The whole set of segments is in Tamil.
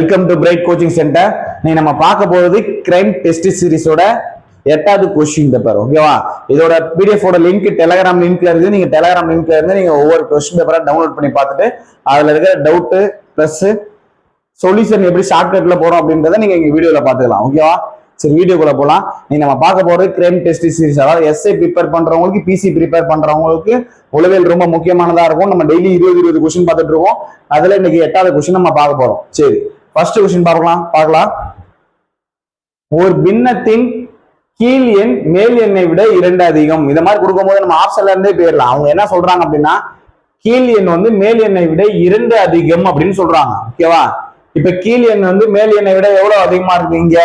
Welcome to bright coaching centre. நீ நம்ம பார்க்க போறது கிரைம் டெஸ்ட் சீரிஸோட 8வது கொஸ்டின் பேப்பர். ஓகேவா? இதோட பிடிஎஃப் லிங்க் டெலிகிராம் லிங்க்ல இருக்கு. நீங்க டெலிகிராம் லிங்க்ல இருந்து நீங்க ஒவ்வொரு கொஸ்டின் பேப்பரா டவுன்லோட் பண்ணி பார்த்துட்டு அதுல இருக்கிற டவுட் பிளஸ் சொல்யூஷன் எப்படி ஷார்ட்கட்ல போறோம் அப்படின்றத நீங்க இங்க வீடியோல பாத்துக்கலாம். ஓகேவா? சரி, வீடியோக்குள்ள போலாம். நீ நம்ம பார்க்க போறது கிரைம் டெஸ்ட் சீரிஸ். அதாவது எஸ்ஐ ப்ரிப்பேர் பண்றவங்களுக்கு, பிசி ப்ரிப்பேர் பண்றவங்களுக்கு உளவியல் ரொம்ப முக்கியமானதா இருக்கும். நம்ம டெய்லி 20 கொஸ்டின் பார்த்துட்டு இருக்கோம். அதுல இன்னைக்கு 8வது கொஸ்டின் நம்ம பார்க்க போறோம். சரி, ஃபர்ஸ்ட் கொஸ்டின் பார்க்கலாம். ஒரு பின்னத்தின் கீழ் எண் மேல் எண்ணை விட 2 அதிகம். இந்த மாதிரி கொடுக்கும்போது நம்ம ஆப்ஷன்ல இருந்தே போயிடலாம். அவங்க என்ன சொல்றாங்க அப்படின்னா, கீழ் எண் மேல் எண்ணை விட 2 அதிகம் அப்படின்னு சொல்றாங்க. ஓகேவா? இப்ப கீழ் எண் மேல் எண்ணை விட எவ்வளவு அதிகமா இருக்கு? இங்க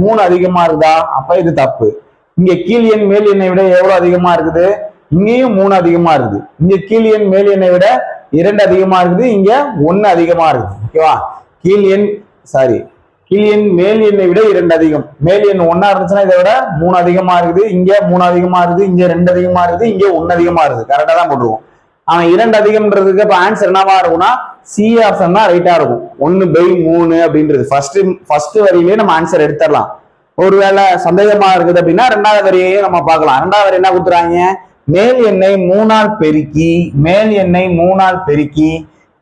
3 அதிகமா இருக்குதா? அப்ப இது தப்பு. இங்க கீழ் எண் மேல் எண்ணை விட எவ்வளவு அதிகமா இருக்குது? இங்கேயும் 3 அதிகமா இருக்குது. இங்க கீழ் எண் மேல் எண்ணை விட 2 அதிகமா இருக்குது. இங்க 1 அதிகமா இருக்குது. ஓகேவா? கீழ் எண் மேல் எண்ணை விட 2 அதிகம். மேல் எண் 1 இருந்துச்சுன்னா இதை விட 3 அதிகமா இருக்குது. இங்க 3 அதிகமா இருக்குது. இங்க 2 அதிகமா இருக்குது. இங்க 1 அதிகமா இருக்குது. கரெக்டா தான் போட்டுருவோம். ஆனா 2 அதிகம்ன்றதுக்கு இப்ப ஆன்சர் என்னவா இருக்கும்னா சி ஆப்ஷன் தான் ரைட்டா இருக்கும். 1/3 அப்படின்றது ஃபர்ஸ்ட் வரியிலேயே நம்ம ஆன்சர் எடுத்துடலாம். ஒருவேளை சந்தேகமா இருக்குது அப்படின்னா 2வது வரியையும் நம்ம பார்க்கலாம். 2வது வரி என்ன கொடுத்துறாங்க? மேல் எண்ணை 3ஆல் பெருக்கி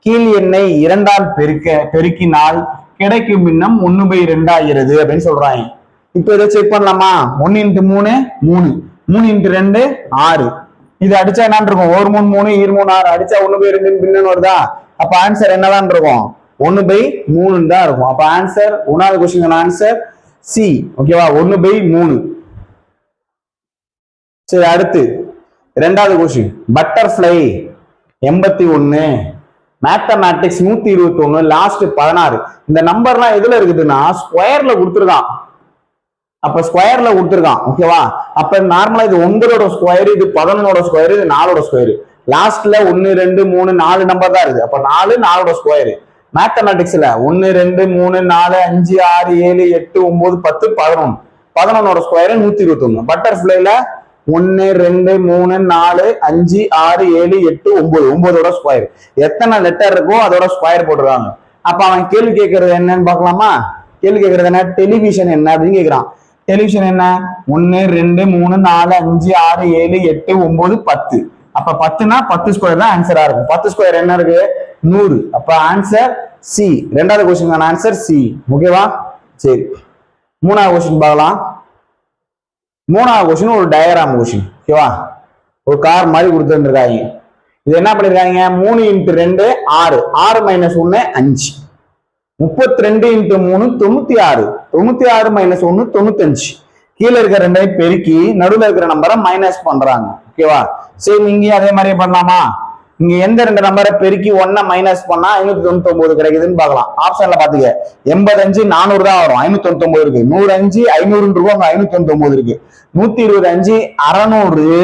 கீழ் எண்ணை 2ஆல் பெருக்கினால் கிடைக்கும் பின்னம் 1/2 ஆகிறது அப்படின்னு சொல்றாங்க. இப்ப இதை செக் பண்ணலாமா? 1 × 3 3, 3 × 2 6. இது அடிச்சா என்ன இருக்கும்? 1 3 3 2 3 6 அடிச்சா 1/2 பின்னன் வருதா? அப்ப ஆன்சர் என்னதான் இருக்கும்? 1/3 தான் இருக்கும். அப்ப ஆன்சர் 1வது கொஸ்டின் ஆன்சர் சி. ஓகேவா? 1/3. சரி, அடுத்து 2வது கொஸ்டின். Butterfly 81, mathematics 121, last 16. இந்த நம்பர்லாம் எதுல இருக்குதுன்னா ஸ்கொயர்ல கொடுத்துருக்கான். அப்ப ஸ்கொயர்ல கொடுத்துருக்கான். ஓகேவா? அப்ப நார்மலா இது 9ஓட ஸ்கொயர், இது 11ஓட ஸ்கொயர், இது 4ஓட ஸ்கொயர். லாஸ்ட்ல 1 2 3 4 நம்பர் தான் இருக்கு. அப்ப 4 4ஓட ஸ்கொயர். மேத்தமேட்டிக்ஸ்ல 1 2 3 4 5 6 7 8 9 10 11. 11ஓட ஸ்கொயர் 121. பட்டர்ஃப்ளைல 1 2 3 4 5 6 7 8 9 9ஓட ஸ்கொயர். எத்தனை லெட்டர் இருக்கோ அதோட ஸ்கொயர் போட்டுருக்காங்க. அப்ப அவன் கேள்வி கேட்கறது என்னன்னு பார்க்கலாமா? கேள்வி கேட்கறது என்ன? டெலிவிஷன் என்ன அப்படின்னு கேட்கிறான். டெலிவிஷன் என்ன? 1 2 3 4 5 6 7 8 9 10. அப்ப 10னா 10 ஸ்கொயர் தான் ஆன்சரா இருக்கும். 10 ஸ்கொயர் என்ன இருக்கு? 100. அப்ப ஆன்சர் சி. 2வது கொஸ்டின் ஆன்சர் சி. ஓகேவா? சரி, 3வது கொஸ்டின் பார்க்கலாம். 3வது கொஸ்டின் ஒரு டயக்ராம் கொஸ்டின். ஓகேவா? ஒரு கார் மாதிரி கொடுத்துருக்காங்க. இது என்ன பண்ணிருக்காங்க? 3 × 2 6, 6 - 1 5, 32 × 3 96, 96 - 1 95. கீழே இருக்கிற 2ஐ பெருக்கி நடுவில் இருக்கிற நம்பரை மைனஸ் பண்றாங்க. ஓகேவா? சரி, இங்கேயும் அதே மாதிரியே பண்ணலாமா? இங்க எந்த 2 நம்பரை பெருக்கி 1 மைனஸ் பண்ணா 599 கிடைக்குதுன்னு பார்க்கலாம். ஆப்ஷன்ல பாத்துக்க. 85 400 தான் வரும். 599 இருக்கு. 105 500 இருக்கும். அங்க 599 இருக்கு. 125 600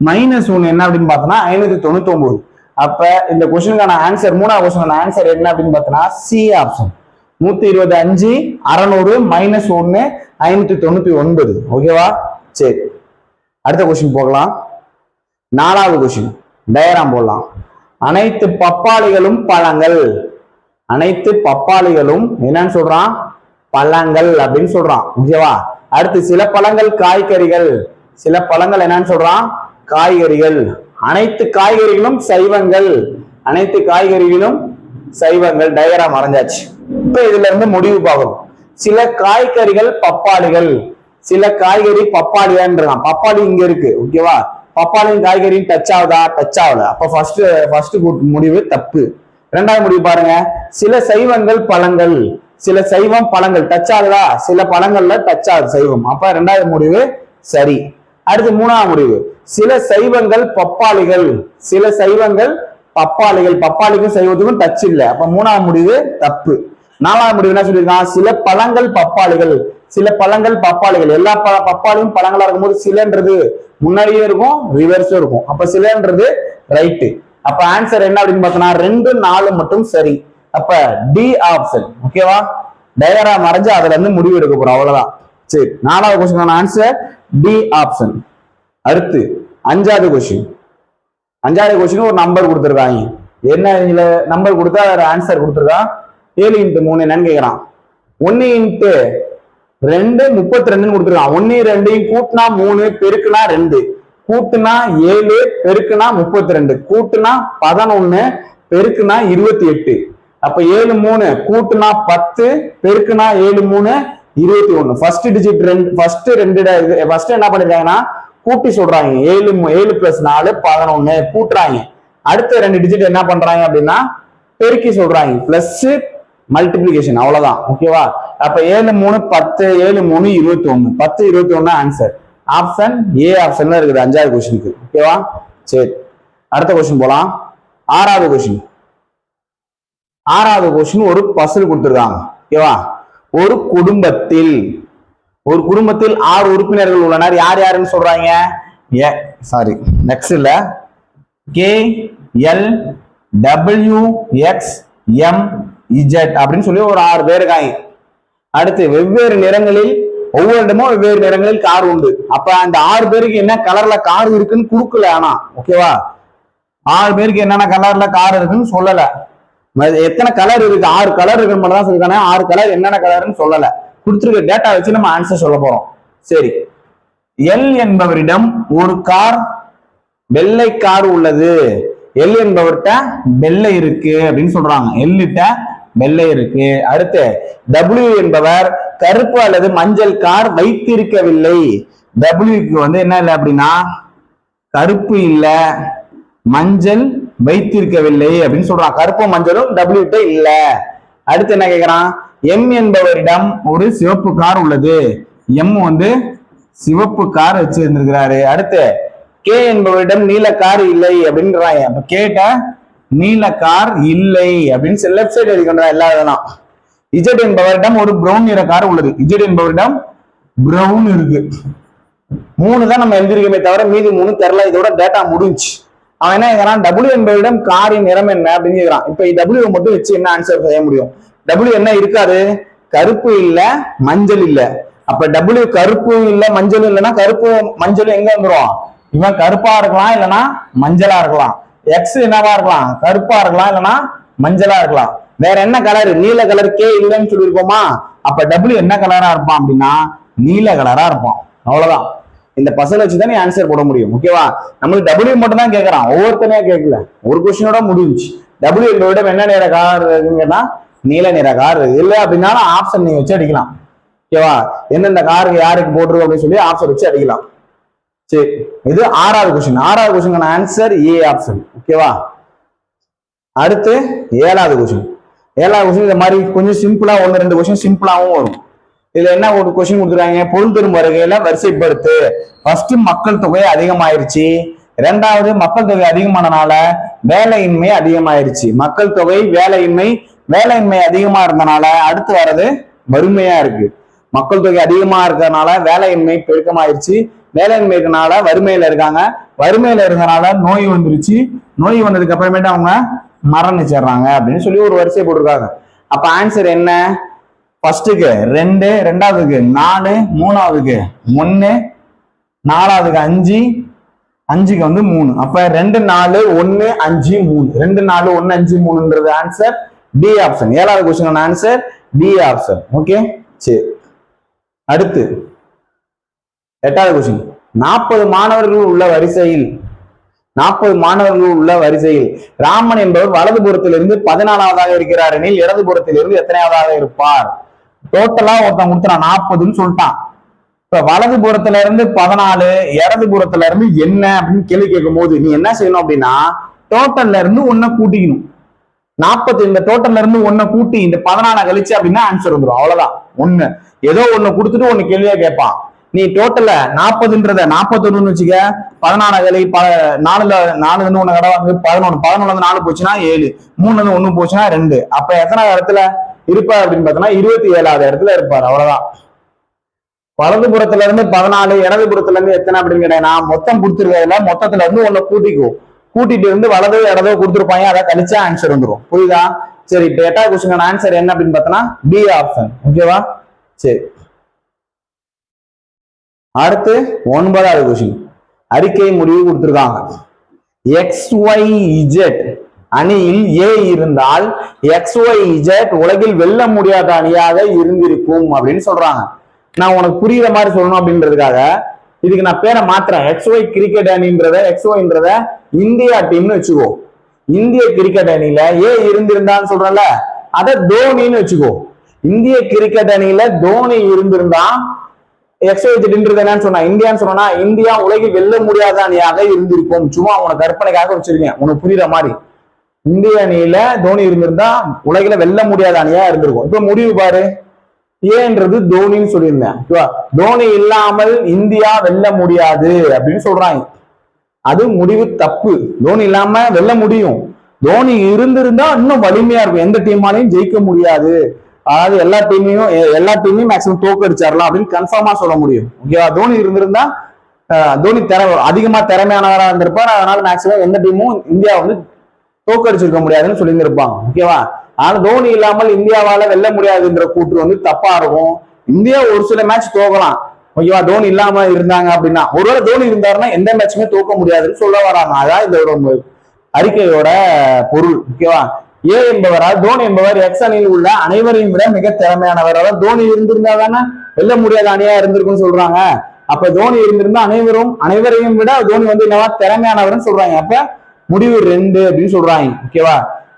-1 என்ன அப்படின்னு பார்த்தோம்னா 599. அப்ப இந்த கொஸ்டினுக்கான ஆன்சர் 3வது கொஸ்டினுக்கான ஆன்சர் என்ன அப்படின்னு பார்த்தோம்னா சி ஆப்ஷன். 125 600 -1 599. ஓகேவா? சரி, அடுத்த கொஸ்டின் போகலாம். 4வது கொஸ்டின் டயக்ராம் போடலாம். அனைத்து பப்பாளிகளும் பழங்கள். அனைத்து பப்பாளிகளும் என்னன்னு சொல்றான்? பழங்கள் அப்படின்னு சொல்றான். ஓகேவா? அடுத்து சில பழங்கள் காய்கறிகள். சில பழங்கள் என்னன்னு சொல்றான்? காய்கறிகள். அனைத்து காய்கறிகளும் சைவங்கள். அனைத்து காய்கறிகளும் சைவங்கள். டயக்ராம் வரைஞ்சாச்சு. இப்ப இதுல இருந்து முடிவு பார்க்கணும். சில காய்கறிகள் பப்பாளிகள். சில காய்கறி பப்பாளியான்றான். பப்பாளி இங்க இருக்கு. ஓகேவா? பப்பாளியும் காய்கறியும் டச் ஆகுதா? டச் ஆகல. அப்ப ஃபர்ஸ்ட் முடிவு தப்பு. 2வது முடிவு பாருங்க. சில சைவங்கள் பழங்கள். சில சைவம் பழங்கள் டச் ஆகுதா? சில பழங்கள்ல டச் ஆகுது சைவம். அப்ப 2வது முடிவு சரி. அடுத்து 3வது முடிவு. சில சைவங்கள் பப்பாளிகள். சில சைவங்கள் பப்பாளிகள். பப்பாளிக்கும் சைவத்துக்கும் டச் இல்லை. அப்ப 3வது முடிவு தப்பு. 4வது முடிவு என்ன சொல்லியிருக்கான்? சில பழங்கள் பப்பாளிகள். சில பழங்கள் பப்பாளிகள். எல்லா பப்பாளியும் பழங்களா இருக்கும்போது சிலன்றது முன்னாடியே இருக்கும், ரிவர்ஸும் இருக்கும். அப்ப சிலன்றது ரைட்டு. அப்ப ஆன்சர் என்ன அப்படின்னு பார்த்தோம்னா 2 4 மட்டும் சரி. அப்ப டி ஆப்ஷன். ஓகேவா? டயக்ராம் வரைஞ்சு அதுல இருந்து முடிவு எடுக்க போறோம். அவ்வளவுதான். சரி, 4வது கொஸ்டின் ஆன்சர் டி ஆப்ஷன். அடுத்து 5வது கொஸ்டின். 5வது கொஸ்டின் ஒரு நம்பர் கொடுத்துருக்காங்க. என்ன இதுல நம்பர் கொடுத்தா ஆன்சர் கொடுத்துருக்கான். 7 × 3 என்னன்னு கேக்குறான். 1 × 2 32 கொடுத்துருக்கான். 1 2 கூட்டினா 3 பெருக்குனா 2 கூட்டுனா 7 பெருக்குனா 32 கூட்டுனா 11 பெருக்குனா 28. அப்ப 7 3 கூட்டுனா 10 பெருக்குனா 7 3 21. ஃபர்ஸ்ட் டிஜிட் ஃபர்ஸ்ட் என்ன பண்ணிருக்காங்கன்னா கூட்டி சொல்றாங்க. 7 + 4 11 கூட்டுறாங்க. அடுத்த 2 டிஜிட் என்ன பண்றாங்க அப்படின்னா பெருக்கி சொல்றாங்க. பிளஸ் மல்டிபிளிகேஷன், அவ்வளவுதான். ஓகேவா? அப்ப 7 3 10 7 3 21 10 21 ஆன்சர். ஆப்ஷன் ஏ ஆப்ஷன்ல இருக்குது 5வது கொஸ்டினுக்கு. ஓகேவா? சரி, அடுத்த கொஸ்டின் போலாம். 6வது கொஸ்டின். 6வது கொஸ்டின் ஒரு பசில் கொடுத்திருக்காங்க. ஓகேவா? ஒரு குடும்பத்தில் 6 உறுப்பினர்கள் உள்ளனர். யார் யாருன்னு சொல்றாங்க? சாரி, நெக்ஸ்ட் இல்ல, K L W X M Z அப்படின்னு சொல்லி ஒரு 6 பேர் இருக்காங்க. அடுத்து வெவ்வேறு நிறங்களில், ஒவ்வொரு இடமும் வெவ்வேறு நிறங்களில் கார் உண்டு. அப்ப அந்த 6 பேருக்கு என்ன கலர்ல கார் இருக்குன்னு குடுக்கல. ஆனா ஓகேவா, 6 பேருக்கு என்னென்ன கலர்ல கார் இருக்குன்னு சொல்லல. எத்தனை கலர் இருக்கு, 6 கலர் இருக்குன்னு மட்டும் தான் சொல்லிருக்காங்க. 6 கலர் என்னென்ன கலர்னு சொல்லல. கொடுத்துருக்க டேட்டா வச்சு நம்ம ஆன்சர் சொல்ல போறோம். சரி, எல் என்பவரிடம் ஒரு கார், வெள்ளை கார் உள்ளது. எல் என்பவர்கிட்ட வெள்ளை இருக்கு அப்படின்னு சொல்றாங்க. எல்லிட்ட வெள்ளை இருக்கு. அடுத்து டபிள்யூ என்பவர் கருப்பு அல்லது மஞ்சள் கார் வைத்திருக்கவில்லை. டபிள்யூக்கு என்ன இல்லை அப்படின்னா கருப்பு இல்ல, மஞ்சள் வைத்திருக்கவில்லை அப்படின்னு சொல்றான். கருப்பும் மஞ்சளும் டபிள்யூ கிட்ட இல்ல. அடுத்து என்ன கேக்குறான்? எம் என்பவரிடம் ஒரு சிவப்பு கார் உள்ளது. எம் சிவப்பு கார் வச்சிருந்திருக்கிறாரு. அடுத்து கே என்பவரிடம் நீல கார் இல்லை அப்படின்றாங்க. அப்ப கேட்ட நீல கார் இல்லை அப்படின்னு லெஃப்ட் சைடு எழுதிக்கின்ற எல்லா இதெல்லாம். இஜெட் என்பவரிடம் ஒரு பிரவுன் நிற கார் உள்ளது. இஜெட் என்பவரிடம் பிரவுன் இருக்கு. 3 தான் நம்ம எழுதிருக்கமே தவிர மீதி 3 தெரியல. இதோட டேட்டா முடிஞ்சு. அவன் என்ன கேட்கறான்? டபிள்யூ என்பவரிடம் காரின் நிறம் என்ன அப்படின்னு கேட்கறான். இப்ப டபிள்யூ மட்டும் வச்சு என்ன ஆன்சர் செய்ய முடியும்? டபிள்யூ என்ன இருக்காது? கருப்பு இல்ல, மஞ்சள் இல்ல. அப்ப டபிள்யூ கருப்பு இல்ல, மஞ்சள் இல்லைன்னா கருப்பு மஞ்சள் எங்க வந்துரும்? இவன் கருப்பா இருக்கலாம், இல்லைன்னா மஞ்சளா இருக்கலாம். எக்ஸ் என்னவா இருக்கலாம்? கருப்பா இருக்கலாம், இல்லைன்னா மஞ்சளா இருக்கலாம். வேற என்ன கலர்? நீல கலர் கே இல்லைன்னு சொல்லியிருக்கோமா? அப்ப டபிள்யூ என்ன கலரா இருப்பான் அப்படின்னா நீல கலரா இருப்பான். அவ்வளவுதான். இந்த பசல் வச்சுதான் நீ ஆன்சர் போட முடியும். ஓகேவா? நம்மளுக்கு டபிள்யூ மட்டும் தான் கேட்கறான், ஒவ்வொருத்தனையா கேட்கல. ஒரு கொஸ்டினோட முடிஞ்சு. டபிள்யூ என்பவரிடம் என்ன நிற கார் இருக்குன்னா நீல நிற கார் இல்லை அப்படின்னாலும் ஆப்ஷன் நீங்க வச்சு அடிக்கலாம். ஓகேவா? எந்தெந்த காருக்கு யாருக்கு போட்டுருக்கு அப்படின்னு சொல்லி ஆப்ஷன் வச்சு அடிக்கலாம். சரி, இது 6வது கொஸ்டின். 6வது கொஸ்டின் ஆன்சர் ஏ ஆப்ஷன். ஓகேவா? அடுத்து 7வது கொஸ்டின். 7வது கொஸ்டின் இந்த மாதிரி கொஞ்சம் சிம்பிளா 1-2 கொஸ்டின் சிம்பிளாவும் வரும். இதுல என்ன ஒரு கொஸ்டின் கொடுத்துருக்காங்க? பொருள் தரும் வருகையில வரிசைப்படுத்து. ஃபர்ஸ்ட் மக்கள் தொகை அதிகமாயிருச்சு. 2வது மக்கள் தொகை அதிகமானனால வேலையின்மை அதிகமாயிருச்சு. மக்கள் தொகை வேலையின்மை அதிகமா இருந்தனால அடுத்து வர்றது வறுமையா இருக்கு. மக்கள் தொகை அதிகமா இருக்கிறதுனால வேலையின்மை பெருக்கமாயிருச்சு. வேலையின்மை இருக்கனால வறுமையில இருக்காங்க. வறுமையில இருந்தனால நோய் வந்துருச்சு. நோய் வந்ததுக்கு அப்புறமேட்டு அவங்க மரணிச்சிடுறாங்க அப்படின்னு சொல்லி ஒரு வரிசை போட்டிருக்காங்க. அப்ப ஆன்சர் என்ன? ஃபர்ஸ்ட்டுக்கு 2, 2வதுக்கு 4, 3வதுக்கு 1, 4வதுக்கு 5, 5க்கு 3. அப்ப 2 4 1 5 3. 2 4 1 5 3ன்றது ஆன்சர் டி ஆப்ஷன். 7வது question answer D option. Okay, சரி. அடுத்து 8வது கொஸ்டின். 40 மாணவர்கள் உள்ள வரிசையில் ராமன் என்பவர் வலதுபுறத்திலிருந்து 14வதாக இருக்கிறார் எனில் இடதுபுறத்திலிருந்து எத்தனையாவதாக இருப்பார்? டோட்டலா ஒருத்தன் கொடுத்துறான் 40ன்னு சொல்லிட்டான். இப்ப வலதுபுறத்துல இருந்து 14, இடதுபுறத்துல இருந்து என்ன அப்படின்னு கேள்வி கேட்கும் போது நீ என்ன செய்யணும் அப்படின்னா டோட்டல்ல இருந்து 1 கூட்டிக்கணும். 40 இந்த டோட்டல்ல இருந்து 1 கூட்டி இந்த 14 கழிச்சு அப்படின்னா ஆன்சர் வந்துடும். அவ்வளவுதான். 1 ஏதோ 1 கொடுத்துட்டு 1 கேள்வியா கேட்பான். நீ டோட்டல்ல 40ன்றத 41 வச்சுக்க. 14 கழி 4 1 கடை வந்து 11. 11 4 போச்சுன்னா 7, 3 1 போச்சுன்னா 2. அப்ப எத்தனை இடத்துல இருப்பார் அப்படின்னு பார்த்தோம்னா 27வது இடத்துல இருப்பார். அவ்வளவுதான். வலதுபுறத்துல இருந்து 14, இடதுபுறத்துல இருந்து எத்தனை அப்படின்னு கேட்டீங்கன்னா மொத்தம் கொடுத்துருக்கிறதுல மொத்தத்துல இருந்து 1 கூட்டிட்டு இருந்து வலது இடதோ கொடுத்துருப்பாங்க. அதை கழிச்சா ஆன்சர் வந்துடும். புரியுதா? சரி, இப்ப 8வது கொஸ்டின் ஆன்சர் என்ன அப்படின்னு பார்த்தோம்னா பி ஆப்ஷன். ஓகேவா? சரி, அடுத்து 9வது கொஸ்டின். அறிக்கை முடிவு கொடுத்துருக்காங்க. XYZ அணியில் ஏ இருந்தால் XYZ உலகில் வெல்ல முடியாத அணியாக இருந்திருக்கும் அப்படின்னு சொல்றாங்க. நான் உனக்கு புரியுற மாதிரி சொல்லணும் அப்படின்றதுக்காக இதுக்கு நான் பேரை மாத்துறேன். XY கிரிக்கெட் அணின்றத XYன்றத இந்தியா டீம்னு வச்சுக்கோ. இந்திய கிரிக்கெட் அணியில ஏ இருந்திருந்தான்னு சொல்றல, அத தோனின்னு வச்சுக்கோ. இந்திய கிரிக்கெட் அணியில தோனி இருந்திருந்தா XYZ என்னன்னு சொன்னா இந்தியான்னு சொன்னா இந்தியா உலகில் வெல்ல முடியாத அணியாக இருந்திருக்கும். சும்மா உனக்கு கற்பனைக்காக வச்சிருக்கேன், உனக்கு புரியுற மாதிரி. இந்திய அணியில தோனி இருந்திருந்தா உலகில வெல்ல முடியாத அணியா இருந்திருக்கும். இப்ப முடிவு பாரு, ஏன்றது தோனின்னு சொல்லியிருந்தேன். தோனி இல்லாமல் இந்தியா வெல்ல முடியாது அப்படின்னு சொல்றாங்க. அது முடிவு தப்பு. தோனி இல்லாம வெல்ல முடியும். தோனி இருந்திருந்தா இன்னும் வலிமையா இருக்கும். எந்த டீமாலையும் ஜெயிக்க முடியாது. அதாவது எல்லா டீமையும் மேக்சிமம் தோக்கடிச்சிடலாம் அப்படின்னு கன்ஃபார்மா சொல்ல முடியும். ஓகேவா? தோனி இருந்திருந்தா தோனி அதிகமா திறமையானவரா இருந்திருப்பார். அதனால மேக்சிமம் எந்த டீமும் இந்தியா வந்து தோக்கடிச்சிருக்க முடியாதுன்னு சொல்லியிருந்திருப்பாங்க. ஓகேவா? ஆனா தோனி இல்லாமல் இந்தியாவால வெல்ல முடியாதுன்ற கூற்று வந்து தப்பா இருக்கும். இந்தியா ஒரு சில மேட்ச் தோக்கலாம். ஓகேவா? தோனி இல்லாம இருந்தாங்க அப்படின்னா, ஒருவேளை தோனி இருந்தாருன்னா எந்த மேட்சுமே தோக்க முடியாதுன்னு சொல்ல வராங்க. அதான் இதோட அறிக்கையோட பொருள். ஓகேவா? ஏ என்பவரால் தோனி என்பவர் எக்ஸ் அணியில் உள்ள அனைவரையும் விட மிக திறமையானவர். அதாவது தோனி இருந்திருந்தா தானே வெல்ல முடியாத அணியா இருந்திருக்குன்னு சொல்றாங்க. அப்ப தோனி இருந்திருந்தா அனைவரையும் விட தோனி வந்து என்னவா திறமையானவர்னு சொல்றாங்க. அப்ப முடிவு 2 அப்படின்னு சொல்றாங்க. ஓகேவா?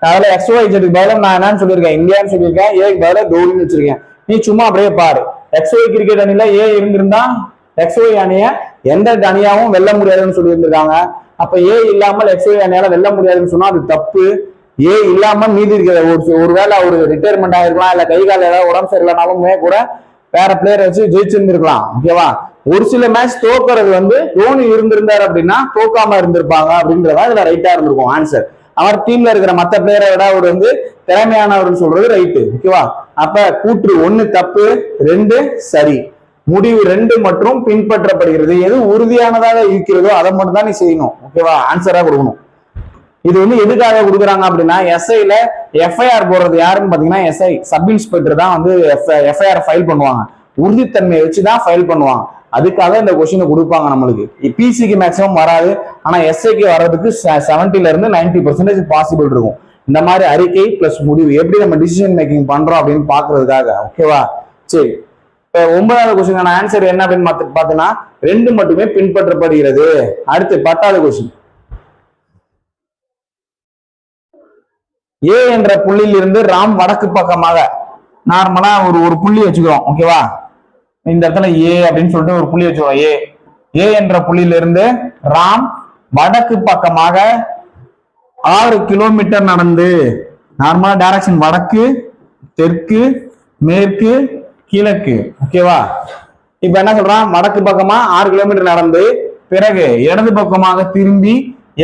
அதுல XYZ பதிலா நான் என்னன்னு சொல்லியிருக்கேன், இந்தியான்னு சொல்லியிருக்கேன். ஏக்கு பதிலா தோனின்னு வச்சிருக்கேன். நீ சும்மா அப்படியே பாரு. XY கிரிக்கெட் அணியில ஏ இருந்திருந்தா XY அணிய எந்த அணியாவும் வெல்ல முடியாதுன்னு சொல்லி இருந்திருக்காங்க. அப்ப ஏ இல்லாமல் XY அணியால வெல்ல முடியாதுன்னு சொன்னா அது தப்பு. ஏ இல்லாம மீதி இருக்கிற ஒருவேளை அவரு ரிட்டையர்மெண்ட் ஆயிருக்கலாம், இல்ல கை கால ஏதாவது உடம்பு சரியில்லைனாலுமே கூட வேற பிளேயரை வச்சு ஜெயிச்சிருந்திருக்கலாம். ஓகேவா? ஒரு சில மேட்ச் தோக்குறது வந்து தோனி இருந்திருந்தாரு அப்படின்னா தோக்காம இருந்திருப்பாங்க அப்படின்றதா இதுல ரைட்டா இருந்திருக்கும் ஆன்சர். அவர் டீம்ல இருக்கிற மத்த பிளேயரை விட அவர் வந்து திறமையானவர்னு சொல்றது ரைட்டு. ஓகேவா? அப்ப கூற்று 1 தப்பு, 2 சரி. முடிவு 2 மற்றும் பின்பற்றப்படுகிறது. எது உறுதியானதாக இருக்கிறதோ அதை மட்டும் தான் நீ செய்யணும். ஓகேவா? ஆன்சரா கொடுக்கணும். இது வந்து எதுக்காக கொடுக்குறாங்க அப்படின்னா, எஸ்ஐல எஃப்ஐஆர் போடுறது யாருன்னு பாத்தீங்கன்னா எஸ்ஐ சப் இன்ஸ்பெக்டர் தான் வந்து எஃப்ஐஆர் ஃபைல் பண்ணுவாங்க. உறுதித்தன்மையை வச்சுதான் ஃபைல் பண்ணுவாங்க. அதுக்காக இந்த கொஸ்டினை கொடுப்பாங்க நம்மளுக்கு. பிசிக்கு மேக்ஸிமம் வராது, ஆனா எஸ்ஐக்கு வர்றதுக்கு 70% இருந்து 90% பாசிபிள் இருக்கும். இந்த மாதிரி அறிக்கை பிளஸ் முடிவு எப்படி நம்ம டிசிஷன் மேக்கிங் பண்றோம் அப்படின்னு பாக்குறதுக்காக. ஓகேவா? சரி, இப்ப 9வது கொஸ்டின் ஆன்சர் என்ன அப்படின்னு பாத்தீங்கன்னா 2 மட்டுமே பின்பற்றப்படுகிறது. அடுத்து 10வது கொஸ்டின். ஏ என்ற புள்ளியில் இருந்து ராம் வடக்கு பக்கமாக நார்மலா ஒரு புள்ளி வச்சுக்கிறோம். ஓகேவா? இந்த இடத்துல ஏ அப்படின்னு சொல்லிட்டு ஒரு புள்ளி வச்சுக்கிறோம். ஏ என்ற புள்ளியிலிருந்து ராம் வடக்கு பக்கமாக 6 கிலோமீட்டர் நடந்து, நார்மலா டைரக்ஷன் வடக்கு, தெற்கு, மேற்கு, கிழக்கு. ஓகேவா? இப்ப என்ன சொல்றான், வடக்கு பக்கமா 6 கிலோமீட்டர் நடந்து பிறகு இடது பக்கமாக திரும்பி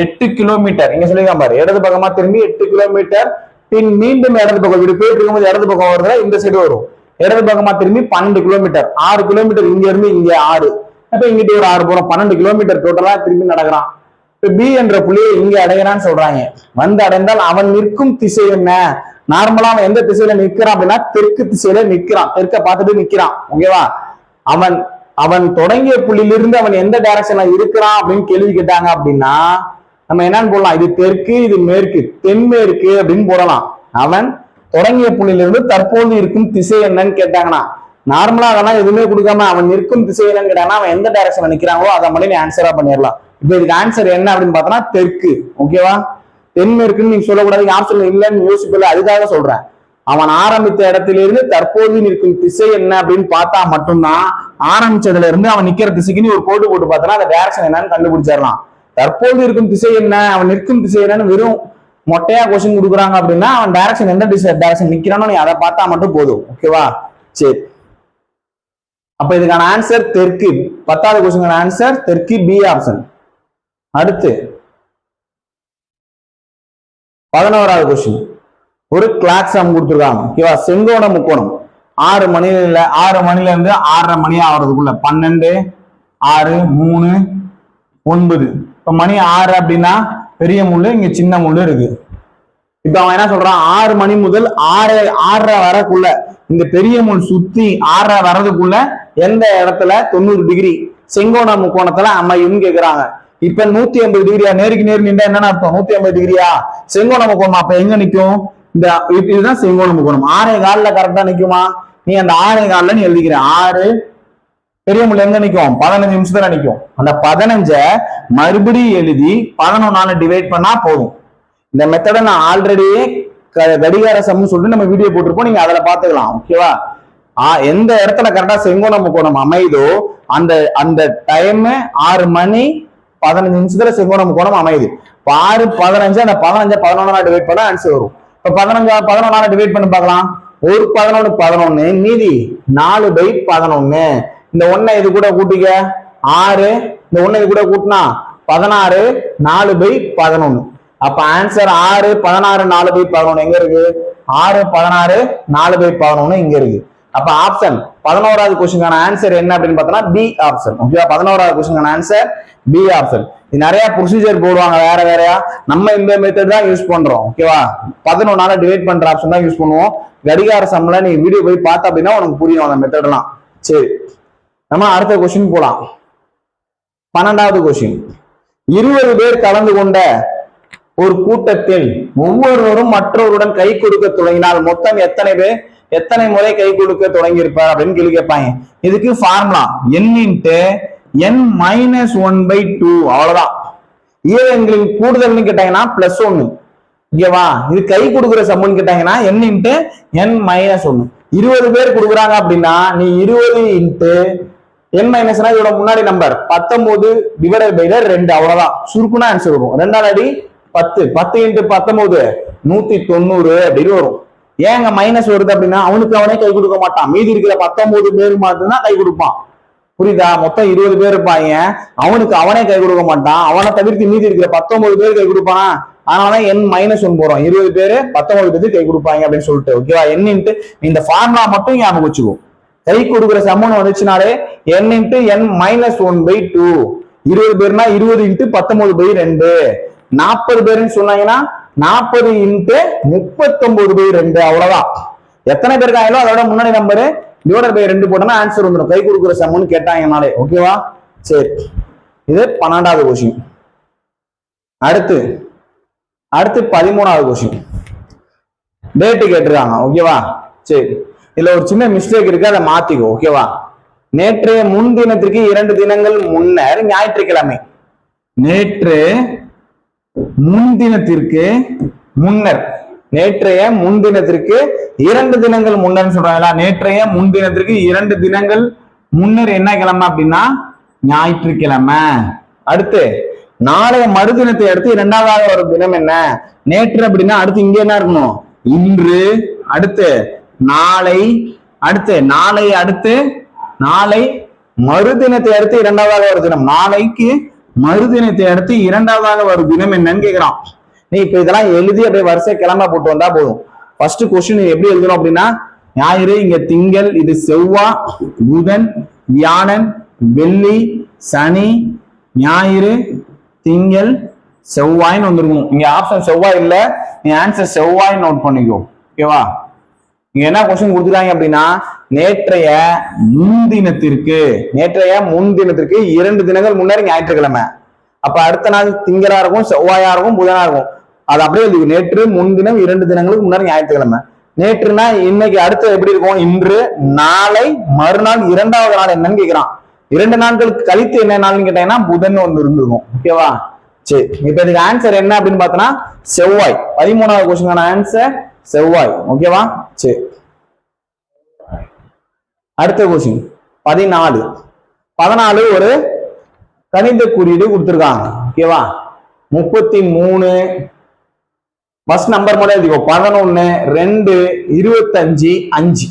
8 கிலோமீட்டர், இங்க சொல்லிருக்கான் பாரு, இடது பக்கமா திரும்பி 8 கிலோமீட்டர், பின் மீண்டும் இடது பக்கம் இப்படி போயிட்டு இருக்கும்போது இடது பக்கம் வருது, இந்த சைடு வரும். இடது பக்கமா திரும்பி 12 கிலோமீட்டர், 6 கிலோமீட்டர் இங்க இருந்து இங்க 6, அப்ப இங்கிட்ட ஒரு 6 போறோம், 12 கிலோமீட்டர் டோட்டலா திரும்பி நடக்கிறான். இப்ப பி என்ற புள்ளியை இங்க அடையிறான்னு சொல்றாங்க. வந்து அடைந்தால் அவன் நிற்கும் திசை என்ன? நார்மலா அவன் எந்த திசையில நிற்கிறான் அப்படின்னா தெற்கு திசையில நிற்கிறான், தெற்க பார்த்துட்டு நிற்கிறான். ஓகேவா? அவன் தொடங்கிய புள்ளியிலிருந்து அவன் எந்த டைரக்ஷன்ல இருக்கிறான் அப்படின்னு கேள்வி கேட்டாங்க அப்படின்னா நம்ம என்னன்னு போடலாம், இது தெற்கு, இது மேற்கு, தென்மேற்கு அப்படின்னு போடலாம். அவன் தொடங்கிய புள்ளியிலிருந்து தற்போது இருக்கும் திசை என்னன்னு கேட்டாங்கன்னா நார்மலா அதெல்லாம் எதுவுமே கொடுக்காம அவன் நிற்கும் திசை என்னன்னு கேட்டாங்கன்னா அவன் எந்த டைரக்ஷன்ல நிக்கிறாங்களோ அதை மட்டும் நீ ஆன்சரா பண்ணிடலாம். இப்ப இதுக்கு ஆன்சர் என்ன அப்படின்னு பார்த்தோம்னா தெற்கு. ஓகேவா? தென்மேற்குன்னு நீங்க சொல்லக்கூடாது, ஆப்ஷன் இல்லைன்னு யோசிக்கல, அதுக்காக சொல்றேன். அவன் ஆரம்பித்த இடத்திலிருந்து தற்போது நிற்கும் திசை என்ன அப்படின்னு பார்த்தா மட்டும்தான் ஆரம்பிச்சதுல இருந்து அவன் நிக்கிற திசைக்கு நீ ஒரு கோடு போட்டு பார்த்தனா அந்த டைரக்ஷன் என்னன்னு கண்டுபிடிச்சிடலாம். தற்போது இருக்கும் திசை என்ன, அவன் நிற்கும் திசை என்னன்னு வெறும் மொட்டையா கொஸ்டின் கொடுக்குறாங்க அப்படின்னா அவன் டைரக்ஷன் எந்த டைரக்ஷன் நிக்கிறானோ நீ அதை பார்த்தா மட்டும் போதும். ஓகேவா? சரி, அப்ப இதுக்கான ஆன்சர் தெற்கு. 10வது கொஸ்டின் ஆன்சர் தெற்கு, பி ஆப்ஷன். அடுத்து 11வது கொஸ்டின். ஒரு கிளாக் சம் கொடுத்துருக்காங்க. ஓகேவா? செங்கோண முக்கோணம் 6 மணில இருந்து 6:30 மணி ஆகிறதுக்குள்ள 12, 6, 3, 9. இப்ப மணி 6 அப்படின்னா பெரிய முள்ளு, இங்க சின்ன முள்ளு இருக்கு. இப்ப அவன் என்ன சொல்றான், 6 மணி முதல் 6:30 வரக்குள்ள இந்த பெரிய முள் சுத்தி 6:30 வர்றதுக்குள்ள எந்த இடத்துல 90 டிகிரி செங்கோண முக்கோணத்துல அமையும் கேக்குறாங்க. இப்ப 180 டிகிரியா, நேருக்கு நேர் நின்றா என்னன்னு அர்த்தம்? 180 டிகிரியா செங்கோண முக்கோணம். அப்ப எங்க நிக்கும்? இந்த இதுதான் செங்கோண முக்கோணம். 6.25 கரெக்டா நிக்குமா? நீ அந்த 6.25 நீ எழுதிக்கிற 6 பெரிய முள்ள எங்க நிக்கும்? 15 நிமிஷத்துல நிக்கும். அந்த 15 மறுபடியும் எழுதி 11 டிவைட் பண்ணா போதும். இந்த மெத்தடை நான் ஆல்ரெடி கடிகார சம்னு சொல்லிட்டு நம்ம வீடியோ போட்டிருப்போம், நீங்க அதுல பாத்துக்கலாம். ஓகேவா? எந்த இடத்துல கரெக்டா செங்கோண முக்கோணம் அமையுதோ அந்த அந்த டைம் 6 மணி 15 நிமிஷத்துல செங்கோண முக்கோணம் அமையுது. 6 15 அந்த 15 11 டிவைட் பண்ணா ஆன்சர் வரும். இப்ப 15 11 டிவைட் பண்ணி பார்க்கலாம். ஒரு 11 11, மீதி 4/11. இந்த 1 இது கூட கூட்டிக்க 6, இந்த 1 இது கூட கூட்டினா 16, 4/11. அப்ப ஆன்சர் 6 16 4/11 எங்க இருக்கு? 6 16 4/11 இங்க இருக்கு. அப்ப ஆப்ஷன் 11வது क्वेश्चनக்கான ஆன்சர் என்ன அப்படின்னு பார்த்தோம்னா பி ஆப்ஷன். ஓகேவா? 11வது क्वेश्चनக்கான ஆன்சர் பி ஆப்ஷன். இது நிறைய ப்ரொசீஜர் போடுவாங்க வேற வேறையா, நம்ம இந்த மெத்தட் தான் யூஸ் பண்றோம். ஓகேவா? 11 டிவைட் பண்ற ஆப்ஷன் தான் யூஸ் பண்ணுவோம். கடிகார சம்ல நீ வீடியோ போய் பார்த்த அப்படின்னா உனக்கு புரியும் அந்த மெத்தட்லாம். சரி, நம்ம அடுத்த क्वेश्चन போலாம். 12வது क्वेश्चन. 20 பேர் கலந்து கொண்ட ஒரு கூட்டத்தில் ஒவ்வொருவரும் மற்றவருடன் கை கொடுக்க தொடங்கினால் மொத்தம் எத்தனை முறை கை கொடுக்க தொடங்கி இருப்பார் அப்படின்னு கேள்வி கேட்பாங்க. இதுக்கு ஃபார்முலா n-1/2. அவ்வளவுதான். ஈரங்களின் கூடுதல்னு கேட்டாங்கன்னா +1. ஓகேவா? இது கை கொடுக்குற சம்முன்னு கேட்டாங்கன்னா n-1. 20 பேர் கொடுக்குறாங்க அப்படின்னா நீ 20 × n- இதோட முன்னாடி நம்பர் 19 / 2. அவ்வளவுதான். சுருக்குனா ஆன்சர் வரும். 2 அடி 10 10 × 19 190 அப்படின்னு வரும். ஏங்க மைனஸ் வருது அப்படின்னா அவனுக்கு அவனே கை கொடுக்க மாட்டான். மீதி இருக்கிற 19 பேர் மட்டும்தான் கை கொடுப்பான். புரியுதா? மொத்தம் 20 பேர் இருப்பாங்க, அவனுக்கு அவனே கை கொடுக்க மாட்டான். அவனை தவிர்த்து மீதி இருக்கிற 19 பேர் கை கொடுப்பானா? அதனாலதான் n-1 போறோம். 20 பேரு 19 பேருக்கு கை கொடுப்பாங்க அப்படின்னு சொல்லிட்டு. ஓகேவா? இந்த ஃபார்முலா மட்டும் ஞாபகம் வச்சுக்கோ. கை கொடுக்குற சம்மன் வந்துச்சுனாலே n-n-1/2. 20 பேர்னா 20 × 19/2. 40 பேருன்னு சொன்னாங்கன்னா 40 × 39/2. அவ்வளவுதான். எத்தனை பேர் இருக்காங்களோ அதோட முன்னாடி நம்பரு /2 போட்டோம்னா ஆன்சர் வந்துடும். கை கொடுக்குற சம்முன்னு கேட்டாங்கனாலே. ஓகேவா? சரி, இது 12வது क्वेश्चन. அடுத்து 13வது क्वेश्चन. டேட் கேட்டிருக்காங்க. ஓகேவா? சரி, இதுல ஒரு சின்ன மிஸ்டேக் இருக்கு, அதை மாத்திக்கோ. ஓகேவா? நேற்றைய முன்தினத்திற்கு 2 தினங்கள் முன்னர் ஞாயிற்றுக்கிழமை. நேற்று முன்தினத்திற்கு முன்னர், நேற்றைய முன்தினத்திற்கு 2 தினங்கள் முன்னர் சொல்றாங்களா? நேற்றைய முன்தினத்திற்கு 2 தினங்கள் முன்னர் என்ன கிழமை அப்படின்னா ஞாயிற்றுக்கிழமை. அடுத்து நாளைய மறுதினத்தை அடுத்து 2வது ஒரு தினம் என்ன? நேற்று அப்படின்னா அடுத்து இங்க என்ன இருக்கணும்? இன்று. அடுத்து நாளை. அடுத்து நாளை. அடுத்து நாளை மறுதினத்தை அடுத்து 2வது ஒரு தினம். நாளைக்கு மறுதினத்தை அடுத்து 2வது ஒரு தினம் என்னன்னு கேக்குறான். நீ இப்ப இதெல்லாம் எழுதி அப்படியே வரிசை கிளம்ப போட்டு வந்தா போதும். ஃபர்ஸ்ட் क्वेश्चन எப்படி எழுதணும் அப்படின்னா ஞாயிறு, இங்க திங்கள், இது செவ்வாய், புதன், வியாழன், வெள்ளி, சனி, ஞாயிறு, திங்கள், செவ்வாய்ன்னு வந்துருக்கணும். இங்க ஆப்ஷன் செவ்வாய் இல்ல, நீ ஆன்சர் செவ்வாய் நோட் பண்ணிக்கோ. ஓகேவா? இங்க என்ன क्वेश्चन கொடுத்துருக்காங்க அப்படின்னா நேற்றைய முன்தினத்திற்கு 2 தினங்கள் முன்னாடி ஞாயிற்றுக்கிழமை. அப்ப அடுத்த நாள் திங்களா இருக்கும், செவ்வாயா இருக்கும், புதனா இருக்கும். அது அப்படியே இருக்கு. நேற்று முன்தினம் 2 தினங்களுக்கு முன்னாடி ஞாயிற்றுக்கிழமை. நேற்றுனா இன்னைக்கு, அடுத்து எப்படி இருக்கும்? இன்று, நாளை, மறுநாள், 2வது நாள் என்னன்னு கேக்குறான். 2 நாட்களுக்கு கழித்து என்ன நாள்னு கேட்டீங்கன்னா புதன் ஒன்று இருந்திருக்கும். ஓகேவா? சரி, இப்ப இதுக்கு ஆன்சர் என்ன அப்படின்னு பார்த்தோம்னா செவ்வாய். 13வது क्वेश्चनக்கான ஆன்சர் செவ்வாய். ஓகேவா? சரி, அடுத்த क्वेश्चन 14 ஒரு கணித குறியீடு கொடுத்திருக்காங்க. ஓகேவா? 33 ஃபர்ஸ்ட் நம்பர் மட்டும் எழுதிக்கோ. 11 2 25 5.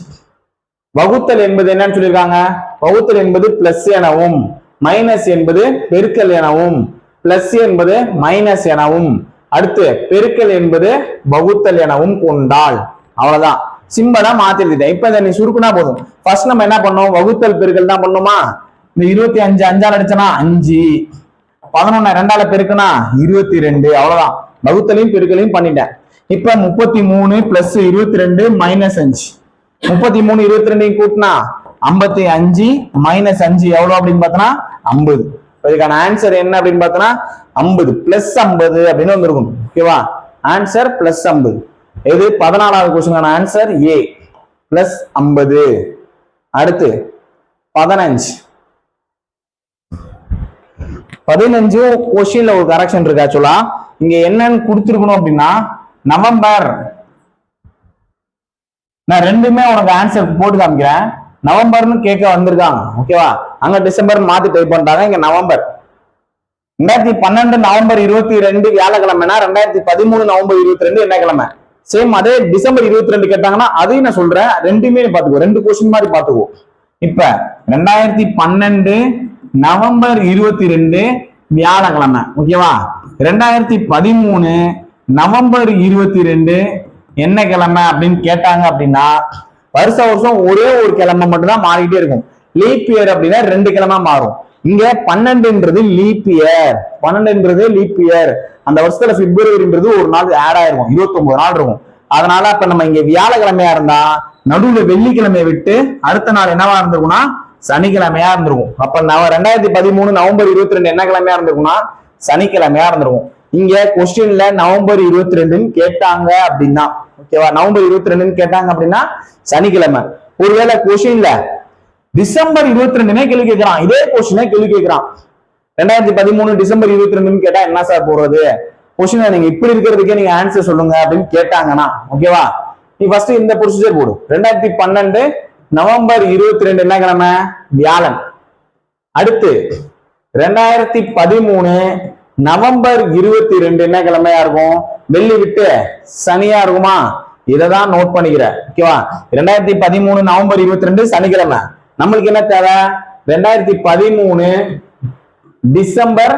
வகுத்தல் என்பது என்னன்னு சொல்லியிருக்காங்க? வகுத்தல் என்பது பிளஸ் எனவும், மைனஸ் என்பது பெருக்கல் எனவும், பிளஸ் என்பது மைனஸ் எனவும், அடுத்து பெருக்கல் என்பது வகுத்தல் எனவும் கொண்டால். அவ்வளவுதான். சிம்பிளா மாத்தி எழுதிட்டேன். இப்ப இதை நீ சுருக்குனா போதும். ஃபர்ஸ்ட் நம்ம என்ன பண்ணோம்? வகுத்தல் பெருக்கல் தான் பண்ணுமா? இந்த 25 5ஆல் அடிச்சனா 5, 11 2ஆல பெருக்குனா 22. அவ்வளவுதான். வகுத்தலையும் பெருக்கலையும் பண்ணிட்டேன். இப்ப 33 பிளஸ் 22 மைனஸ் 5. 33 22 கூட்டினா 55 மைனஸ் 5 எவ்வளவு அப்படின்னு பார்த்தோம்னா 50. இதுக்கான ஆன்சர் என்ன அப்படின்னு பார்த்தோம்னா 50 பிளஸ் 50 அப்படின்னு வந்திருக்கும். ஓகேவா, ஆன்சர் பிளஸ் 50. எது 14வது கொஸ்டின் ஆன்சர் ஏ பிளஸ் 50. அடுத்து 15 கொஸ்டின்ல ஒரு கரெக்ஷன் இருக்கு. ஆக்சுவலா இங்க என்னன்னு கொடுத்துருக்கணும் அப்படின்னா நவம்பர், நான் ரெண்டுமே உனக்கு ஆன்சர் போட்டு காமிக்கிறேன். நவம்பர்னு கேட்க வந்திருக்காங்க. ஓகேவா, அங்க டிசம்பர் மாத்தி டைப் பண்ணிட்டாங்க, இங்க நவம்பர். 2012 நவம்பர் 22 வியாழக்கிழமைனா 2013 நவம்பர் 22 என்ன கிழமை? சேம் அதே டிசம்பர் 22 கேட்டாங்கன்னா அதையும் நான் சொல்றேன், ரெண்டுமே பாத்துக்கோ, ரெண்டு கொஸ்டின் மாதிரி பாத்துக்கோ. இப்ப 2012 நவம்பர் 22 வியாழக்கிழமை. ஓகேவா, 2013 நவம்பர் 22 என்ன கிழமை அப்படின்னு கேட்டாங்க அப்படின்னா வருஷம் ஒரே ஒரு கிழமை மட்டும் தான் மாறிக்கிட்டே இருக்கும். லீப் இயர் அப்படின்னா 2 கிழமை மாறும். இங்க 12ன்றது லீப் இயர், 12ன்றது லீப் இயர். அந்த வருஷத்துல பிப்ரவரின்றது ஒரு நாள் ஆட் ஆயிருக்கும், 29 நாள் இருக்கும். அதனால அப்ப நம்ம இங்க வியாழக்கிழமையா இருந்தா நடுவுல வெள்ளிக்கிழமையை விட்டு அடுத்த நாள் என்னவா இருந்திருக்கும்னா சனிக்கிழமையா இருந்திருக்கும். அப்ப 2013 நவம்பர் 22 என்ன கிழமையா இருந்திருக்கும்னா சனிக்கிழமையா இருந்திருக்கும். இங்க கொஸ்டின்ல நவம்பர் 22 கேட்டாங்க அப்படின்னா, ஓகேவா, நவம்பர் 22 கேட்டாங்க அப்படின்னா சனிக்கிழமை. ஒருவேளை கொஸ்டின்ல டிசம்பர் 22 கேள்வி கேட்கிறான், இதே கொஸ்டினே கேள்வி கேட்கிறான், 2013 டிசம்பர் 22 கேட்டா என்ன சார் போடுறது? கொஸ்டின் நீங்க இப்படி இருக்கிறதுக்கே நீங்க ஆன்சர் சொல்லுங்க அப்படின்னு கேட்டாங்கன்னா, ஓகேவா, நீ ஃபர்ஸ்ட் இந்த ப்ரொசீஜர் போடு. 2012 நவம்பர் 22 என்ன கிழமை? வியாழன். அடுத்து 2013 நவம்பர் 22 என்ன கிழமையா இருக்கும்? வெள்ளி விட்டு சனியா இருக்குமா? இததான் நோட் பண்ணிக்கிற. ஓகேவா, 2013 நவம்பர் 22 சனிக்கிழமை. நம்மளுக்கு என்ன தேவை? 2013 டிசம்பர்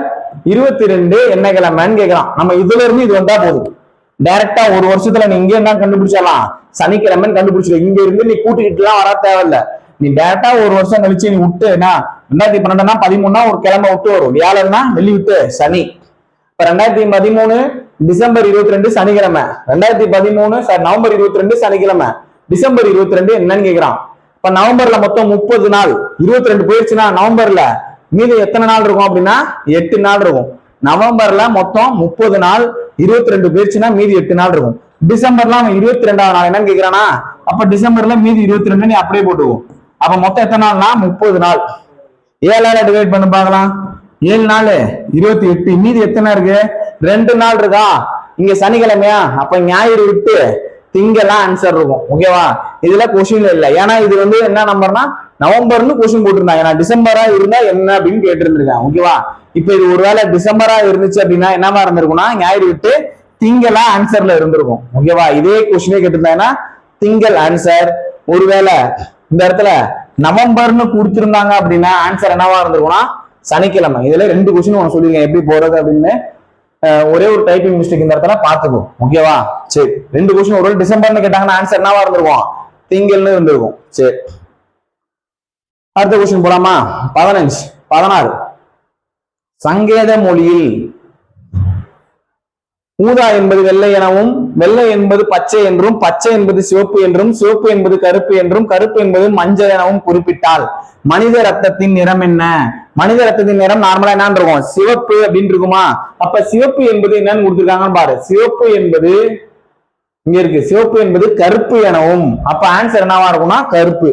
22 என்ன கிழமைன்னு கேட்கலாம். நம்ம இதுல இருந்து இது வந்தா போதும். டைரக்டா ஒரு வருஷத்துல நீ இங்க என்ன கண்டுபிடிச்சிடலாம், சனிக்கிழமைன்னு கண்டுபிடிச்சிடும். இங்க இருந்து நீ கூட்டிக்கிட்டு எல்லாம் வர தேவையில்ல. நீ டைரக்டா ஒரு வருஷம் கழிச்சு நீ விட்டு என்ன 2012 13 ஒரு கிழமை விட்டு வரும், வியாழன்னா வெள்ளி விட்டு சனி. இப்ப 2013 டிசம்பர் 22 சனிக்கிழமை, 2013 நவம்பர் 22 சனிக்கிழமை, டிசம்பர் 22 என்னன்னு கேக்குறான். இப்ப நவம்பர்ல மொத்தம் 30 நாள், 22 போயிடுச்சுன்னா நவம்பர்ல மீது எத்தனை நாள் இருக்கும் அப்படின்னா 8 நாள் இருக்கும். நவம்பர்ல மொத்தம் 30 நாள், 22 போயிடுச்சுன்னா மீதி 8 நாள் இருக்கும். டிசம்பர்ல அவன் 22வது நாள் என்னன்னு கேக்குறானா, அப்ப டிசம்பர்ல மீதி 22 நீ அப்படியே போட்டுவோம். அப்ப மொத்தம் எத்தனை நாள்னா 30 நாள். 7ஆல டிவைட் பண்ணி பார்க்கலாம். 7 நாள் 28, மீதி எத்தனை இருக்கு? 2 நாள் இருக்கா? இங்க சனிக்கிழமையா, அப்ப ஞாயிறு விட்டு திங்கெல்லாம் ஆன்சர் இருக்கும். ஓகேவா, இதுல கொஸ்டின் இல்ல, ஏன்னா இது வந்து என்ன நம்பர்னா நவம்பர்னு கொஸ்டின் போட்டிருந்தாங்க. ஏன்னா டிசம்பரா இருந்தா என்ன அப்படின்னு கேட்டு இருந்திருக்காங்க. ஓகேவா, இப்ப இது ஒருவேளை டிசம்பரா இருந்துச்சு அப்படின்னா என்னவா இருந்திருக்கும்னா ஞாயிறு விட்டு திங்கெல்லாம் ஆன்சர்ல இருந்திருக்கும். ஓகேவா, இதே கொஸ்டினே கேட்டிருந்தாங்கன்னா திங்கள் ஆன்சர். ஒருவேளை இந்த இடத்துல நவம்பர்னு கொடுத்திருந்தாங்க அப்படின்னா ஆன்சர் என்னவா இருந்திருக்கும்னா சனிக்கிழமை. இதுல 2 கொஸ்டின் உனக்கு சொல்லிருக்கேன் எப்படி போறது அப்படின்னு. ஒரே ஒரு டைப்பிங் மிஸ்டேக் இந்த இடத்துல பாத்துக்கோ. ஓகேவா, சரி, 2 கொஸ்டின். ஒரு டிசம்பர்னு கேட்டாங்கன்னா ஆன்சர் என்னவா இருந்திருக்கும்? திங்கள்னு இருந்திருக்கும். சரி, அடுத்த கொஸ்டின் போலாமா? 16 சங்கேத மொழியில் ஊதா என்பது வெள்ளை எனவும், வெள்ளை என்பது பச்சை என்றும், பச்சை என்பது சிவப்பு என்றும், சிவப்பு என்பது கருப்பு என்றும், கருப்பு என்பது மஞ்சள் எனவும் குறிப்பிட்டால் மனித ரத்தத்தின் நிறம் என்ன? மனித ரத்தத்தின் நிறம் நார்மலா என்னன்னு இருக்கும்? சிவப்பு அப்படின்னு இருக்குமா? அப்ப சிவப்பு என்பது என்னன்னு கொடுத்திருக்காங்கன்னு பாரு. சிவப்பு என்பது இங்க இருக்கு, சிவப்பு என்பது கருப்பு எனவும். அப்ப ஆன்சர் என்னவா இருக்கும்னா கருப்பு.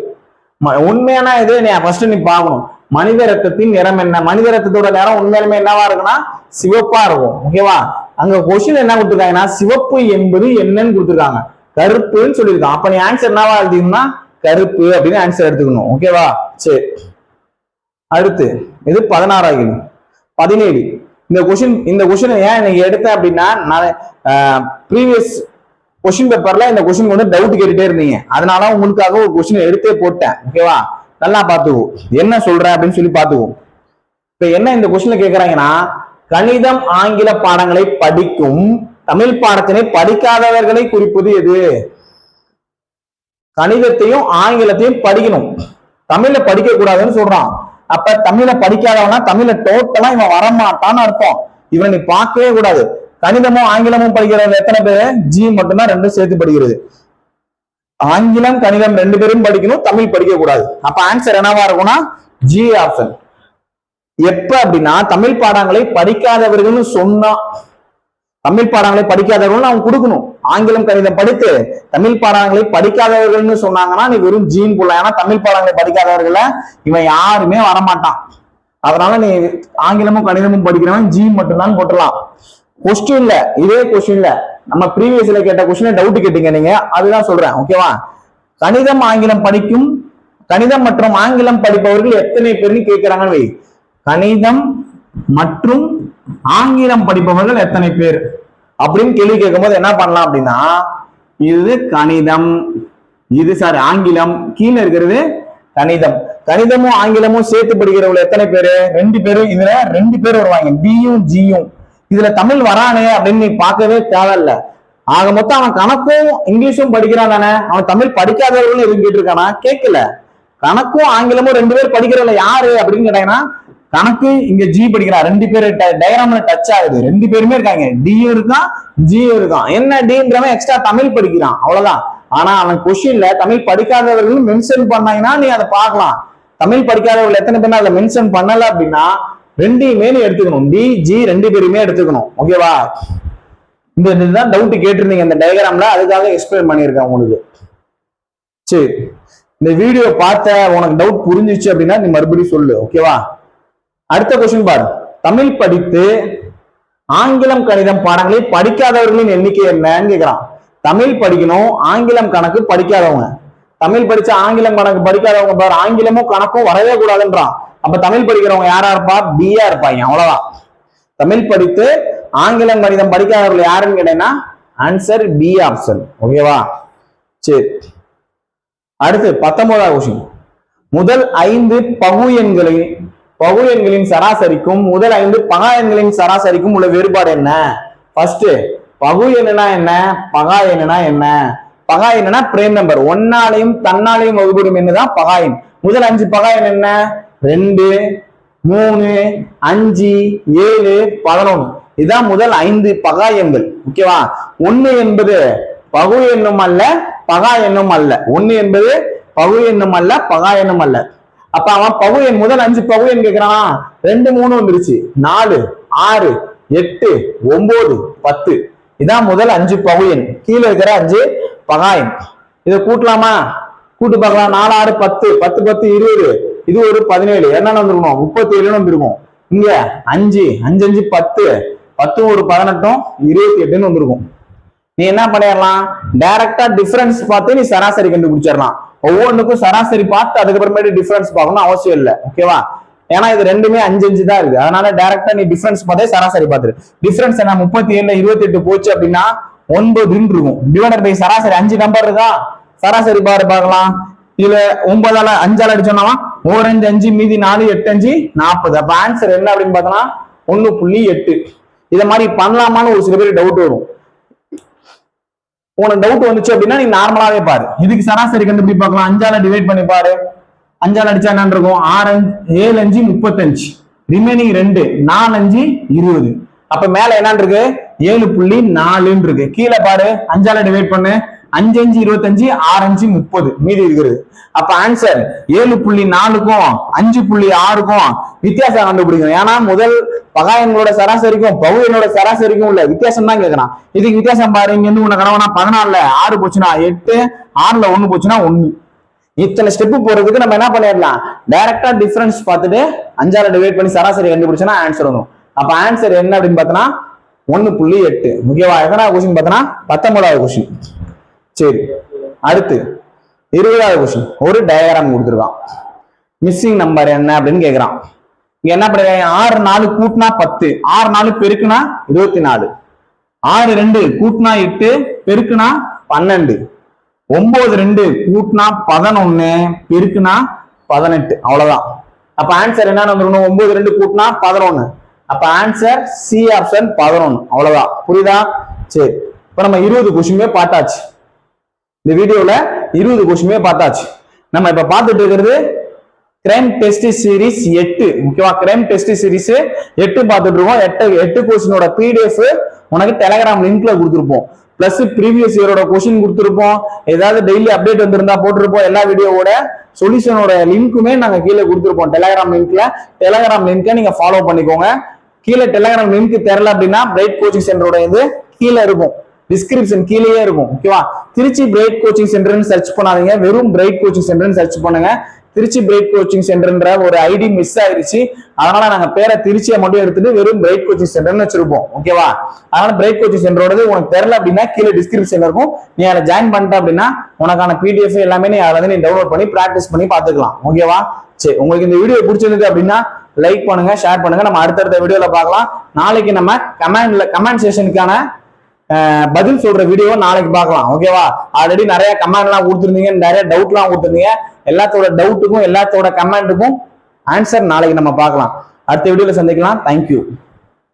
உண்மையான இது நீ ஃபர்ஸ்ட் நீ பார்க்கணும். மனித ரத்தத்தின் நிறம் என்ன? மனித ரத்தத்தோட நிறம் உண்மையிலுமே என்னவா இருக்குன்னா சிவப்பா இருக்கும். ஓகேவா, அங்க கொஸ்டின் என்ன கொடுத்துருக்காங்கன்னா சிவப்பு என்பது என்னன்னு கொடுத்துருக்காங்க, கருப்புன்னு சொல்லியிருக்காங்க. அப்ப நீ ஆன்சர் என்னவா எழுதிக்கணும்னா கருப்பு அப்படின்னு ஆன்சர் எடுத்துக்கணும். ஓகேவா, சரி. அடுத்து இது 16. 17 இந்த கொஸ்டின் ஏன் நீங்க எடுத்தேன் அப்படின்னா நான் ப்ரீவியஸ் கொஸ்டின் பேப்பர்ல இந்த கொஸ்டின் வந்து டவுட் கேட்டுட்டே இருந்தீங்க, அதனால உங்களுக்காக ஒரு கொஸ்டின் எடுத்தே போட்டேன். ஓகேவா, நல்லா பாத்துக்கோ என்ன சொல்றேன் அப்படின்னு சொல்லி பாத்துக்கோ. இப்ப என்ன இந்த கொஸ்டின்ல கேக்குறாங்கன்னா, கணிதம் ஆங்கில பாடங்களை படிக்கும் தமிழ் பாடத்தினை படிக்காதவர்களை குறிப்பது எது? கணிதத்தையும் ஆங்கிலத்தையும் படிக்கணும், தமிழ படிக்க கூடாதுன்னு சொல்றான். அப்ப தமிழை படிக்காதவனா தமிழ டோட்டலா இவன் வரமாட்டான்னு அர்த்தம். இவன் நீ பார்க்கவே கூடாது. கணிதமும் ஆங்கிலமும் படிக்கிறது எத்தனை பேரு? ஜி மட்டும்தான் 2 சேர்த்து படிக்கிறது. ஆங்கிலம் கணிதம் 2 பேரும் படிக்கணும், தமிழ் படிக்க கூடாது. அப்ப ஆன்சர் என்னவா இருக்கும்னா ஜி ஆப்ஷன். எப்ப அப்படின்னா தமிழ் பாடங்களை படிக்காதவர்கள்னு சொன்னா, தமிழ் பாடங்களை படிக்காதவர்கள் அவங்க கொடுக்கணும். ஆங்கிலம் கணிதம் படித்து தமிழ் பாடங்களை படிக்காதவர்கள்னு சொன்னாங்கன்னா நீ வெறும் ஜீன் போடலாம். ஏன்னா தமிழ் பாடங்களை படிக்காதவர்கள இவன் யாருமே வரமாட்டான். அதனால நீ ஆங்கிலமும் கணிதமும் படிக்கிறவன் ஜீன் மட்டும்தான் போட்டலாம். கொஸ்டின்ல இதே கொஸ்டின்ல நம்ம ப்ரீவியஸ்ல கேட்ட கொஸ்டின் டவுட் கேட்டீங்க நீங்க, அதுதான் சொல்றேன். ஓகேவா? கணிதம் ஆங்கிலம் படிக்கும், கணிதம் மற்றும் ஆங்கிலம் படிப்பவர்கள் எத்தனை பேர்னு கேட்கிறாங்கன்னு வை. கணிதம் மற்றும் ஆங்கிலம் படிப்பவர்கள் எத்தனை பேர் அப்படின்னு கேள்வி கேட்கும் போது என்ன பண்ணலாம் அப்படின்னா, இது கணிதம், இது சாரி ஆங்கிலம், கீழே இருக்கிறது கணிதம். கணிதமும் ஆங்கிலமும் சேர்த்து படிக்கிறவங்க எத்தனை பேரு? 2 பேரும். இதுல 2 பேர் வருவாங்க, பியும் ஜியும். இதுல தமிழ் வரானே அப்படின்னு நீ பார்க்கவே தேவையில்ல. ஆக மொத்தம் அவன் கணக்கும் இங்கிலீஷும் படிக்கிறான் தானே, அவன் தமிழ் படிக்காதவர்களும் எதுவும் கேட்டிருக்கானா? கேட்கல. கணக்கும் ஆங்கிலமும் 2 பேர் படிக்கிறவங்க யாரு அப்படின்னு கேட்டாங்கன்னா, கணக்கு இங்க ஜி படிக்கிறான், 2 பேர் டயக்ராம்ல டச் ஆகுது, 2 பேருமே இருக்காங்க, டியும் இருக்கான் ஜியும் இருக்கான். என்ன டின்றவன் எக்ஸ்ட்ரா தமிழ் படிக்கிறான், அவ்வளவுதான். ஆனா அவன் கொஸ்டின்ல தமிழ் படிக்காதவர்கள் மென்ஷன் பண்ணாங்கன்னா நீ அதை பார்க்கலாம். தமிழ் படிக்காதவர்கள் எத்தனை பேர் அதை மென்ஷன் பண்ணல அப்படின்னா 2யுமே நீ எடுத்துக்கணும், டி ஜி 2 பேருமே எடுத்துக்கணும். ஓகேவா? இந்த இதுதான் டவுட் கேட்டிருந்தீங்க இந்த டயக்ராம்ல, அதுக்காக எக்ஸ்பிளைன் பண்ணியிருக்கேன் உங்களுக்கு. சரி, இந்த வீடியோ பார்த்த உனக்கு டவுட் புரிஞ்சிச்சு அப்படின்னா நீ மறுபடியும் சொல்லு. ஓகேவா? அடுத்த கொஸ்டின் பாரு. தமிழ் படித்து ஆங்கிலம் கணிதம் பாடங்களை படிக்காதவர்களின் எண்ணிக்கை என்னன்னு கேட்கிறான். தமிழ் படிக்கணும், ஆங்கிலம் கணக்கு படிக்காதவங்க. தமிழ் படிச்ச ஆங்கிலம் கணக்கு படிக்காதவங்க பாரு, ஆங்கிலமும் கணக்கும் வரவே கூடாதுன்றான். அப்ப தமிழ் படிக்கிறவங்க யாரா இருப்பா? பியா இருப்பாங்க, அவ்வளவுதான். தமிழ் படித்து ஆங்கிலம் கணிதம் படிக்காதவர்கள் யாருன்னு கேட்டீங்கன்னா ஆன்சர் பி ஆப்ஷன். ஓகேவா? சரி, அடுத்து 19வது கொஸ்டின். முதல் 5 பகு எண்களின் சராசரிக்கும் முதல் 5 பகா எண்களின் சராசரிக்கும் உள்ள வேறுபாடு என்ன? ஃபர்ஸ்ட், பகு எண்ணுனா என்ன, பகா எண்ணுனா என்ன? பகா எண்ணுனா பிரேம் நம்பர், ஒன்னாலையும் தன்னாலையும் வகுப்படும் எண்ணுதான் பகா எண். முதல் 5 பகா எண் என்ன? 2, 3, 5, 7, 11. இதான் முதல் 5 பகா எண்கள். ஓகேவா? 1 என்பது பகு எண்ணும் அல்ல பகா எண்ணும் அல்ல. 1 என்பது பகு எண்ணும் அல்ல பகா எண்ணும் அல்ல. அப்ப அவன் பகு எண் முதல் 5 பகு எண் கேட்கிறான். 2, 3 வந்துருச்சு, 4, 6, 8, 9, 10. இதான் முதல் 5 பகு எண். கீழே இருக்கிற 5 பகா எண். இதை கூட்டலாமா? கூட்டு பார்க்கலாம். 4, 6, 10, 10, 10, 20. இது ஒரு 17. என்னன்னு வந்துருக்கணும்? 37 வந்துருக்கும். இங்க 5, 5, 5, 10, 10 ஒரு 18, 28 வந்துருக்கும். நீ என்ன பண்ணிடலாம்? டைரக்டா டிஃபரன்ஸ் பார்த்து நீ சராசரி கண்டுபிடிச்சிடலாம். ஒவ்வொன்றுக்கும் சராசரி பார்த்து அதுக்கப்புறமேட்டு டிஃபரன்ஸ் பார்க்கணும் அவசியம் இல்லை. ஓகேவா? ஏன்னா இது ரெண்டுமே 5, 5 தான் இருக்கு. அதனால டைரக்டா நீ டிஃபரன்ஸ் பார்த்தே சராசரி பார்த்துரு. டிஃபரன்ஸ் என்ன? 37, 28 போச்சு அப்படின்னா 9 இருக்கும். டிவைடட் பை சராசரி 5 நம்பர் இருக்கா, சராசரி பாரு பார்க்கலாம். இதுல 9ஆல 5ஆல அடிச்சோம்னா 1, 5, 5, மீதி 4, 8, 5, 40. அப்ப ஆன்சர் என்ன அப்படின்னு பார்த்தோம்னா 1.8. இதை மாதிரி பண்ணலாமான்னு ஒரு சில பேர் டவுட் வரும். உனக்கு டவுட் வந்துச்சு அப்படின்னா நீ நார்மலாவே பாரு. இதுக்கு சராசரி கண்டுபிடி பார்க்கலாம். 5ஆல டிவைட் பண்ணி பாரு. 5ஆல அடிச்சா என்ன இருக்கும்? 6, 7, 5, 35. ரிமைனிங் 2, 4, 5, 20. அப்ப மேல என்ன இருக்கு? 7.4 இருக்கு. கீழே பாரு, 5ஆல டிவைட் பண்ணு. 5, 5, 25, 6, 5, 30. மீதி இருக்கிறது. அப்ப ஆன்சர் 7.4க்கும் 5.6க்கும் வித்தியாசம் கண்டுபிடிக்கணும். ஏன்னா முதல் பகா எண்ணோட சராசரிக்கும் பகு எண்ணோட சராசரிக்கும் உள்ள வித்தியாசம் தான் கேட்கறான். இதுக்கு வித்தியாசம் பாரு. இங்க இருந்து உனக்கு கணவனா 14ல 6 போச்சுன்னா 8, 6ல 1 போச்சுன்னா 1. இத்தனை ஸ்டெப் போறதுக்கு நம்ம என்ன பண்ணிடலாம்? டைரக்டா டிஃபரன்ஸ் பார்த்துட்டு 5ஆல டிவைட் பண்ணி சராசரி கண்டுபிடிச்சோன்னா ஆன்சர் வரும். அப்ப ஆன்சர் என்ன அப்படின்னு பார்த்தோன்னா 1.8. முக்கியமா எத்தனாவது கொஸ்டின் பார்த்தோன்னா 19வது கொஸ்டின். சரி, அடுத்து 20வது கொஸ்டின். ஒரு டயக்ராம் கொடுத்துருக்கான். மிஸ்ஸிங் நம்பர் என்ன அப்படின்னு கேட்கிறான். இங்க என்ன பண்ணுறாங்க? 6, 4 கூட்டினா 10, 6, 4 பெருக்குனா 24, 6, 2 கூட்டினா 8, பெருக்குனா 12, 9, 2 கூட்டினா 11, பெருக்குனா 18. அவ்வளவுதான். அப்ப ஆன்சர் என்ன வந்துடணும்? 9, 2 கூட்டினா 11. அப்ப ஆன்சர் சி ஆப்ஷன் 11. அவ்வளவுதான். புரியுதா? சரி, இப்ப நம்ம 20 கொஸ்டின் பார்த்தாச்சு. இந்த வீடியோல 20 கொஸ்டின் பார்த்தாச்சு. நம்ம இப்ப பார்த்துட்டு இருக்கிறது கிரைம் டெஸ்ட் சீரிஸ் 8. ஓகேவா? கிரைம் டெஸ்ட் சீரிஸ் 8 பார்த்துட்டு இருக்கோம். 8 கொஸ்டினோட PDF உனக்கு டெலிகிராம் லிங்க்ல கொடுத்துருப்போம். பிளஸ் ப்ரீவியஸ் இயரோட கொஸ்டின் கொடுத்துருப்போம். ஏதாவது டெய்லி அப்டேட் வந்திருந்தா போட்டிருப்போம். எல்லா வீடியோவோட சொல்யூஷனோட லிங்க்குமே நாங்க கீழே கொடுத்துருப்போம் டெலிகிராம் லிங்க்ல. டெலிகிராம் லிங்கை நீங்க ஃபாலோ பண்ணிக்கோங்க. கீழே டெலிகிராம் லிங்க் தெரியல அப்படின்னா பிரைட் கோச்சிங் சென்டரோட இது கீழே இருக்கும், டிஸ்கிரிப்ஷன் கீழேயே இருக்கும். ஓகேவா? திருச்சி பிரைட் கோச்சிங் சென்டர்னு சர்ச் பண்ணாதீங்க, வெறும் பிரைட் கோச்சிங் சென்டர்னு சர்ச் பண்ணுங்க. திருச்சி பிரைட் கோச்சிங் சென்டர்ன்ற ஒரு ஐடி மிஸ் ஆயிருச்சு. அதனால நாங்க பேரை திருச்சியை மட்டும் எடுத்துட்டு வெறும் பிரைட் கோச்சிங் சென்டர்னு வச்சிருப்போம். ஓகேவா? அதனால பிரைட் கோச்சிங் சென்டரோடது உனக்கு தெரியல அப்படின்னா கீழே டிஸ்கிரிப்ஷன் இருக்கும். நீ அதை ஜாயின் பண்ணிட்ட அப்படின்னா உனக்கான பிடிஎஃப் எல்லாமே நீ அதை நீ டவுன்லோட் பண்ணி பிராக்டிஸ் பண்ணி பாத்துக்கலாம். ஓகேவா? சரி, உங்களுக்கு இந்த வீடியோ பிடிச்சிருக்கு அப்படின்னா லைக் பண்ணுங்க, ஷேர் பண்ணுங்க. நம்ம அடுத்தடுத்த வீடியோல பார்க்கலாம். நாளைக்கு நம்ம கமெண்ட் செஷனுக்கான பதில் சொல்ற வீடியோ நாளைக்கு பார்க்கலாம். ஓகேவா? ஆல்ரெடி நிறைய கமெண்ட் எல்லாம் கொடுத்துருந்தீங்க, நிறைய டவுட் எல்லாம் கொடுத்துருந்தீங்க. எல்லாத்தோட டவுட்டுக்கும் எல்லாத்தோட கமெண்ட்டுக்கும் ஆன்சர் நாளைக்கு நம்ம பார்க்கலாம். அடுத்த வீடியோல சந்திக்கலாம். தேங்க்யூ.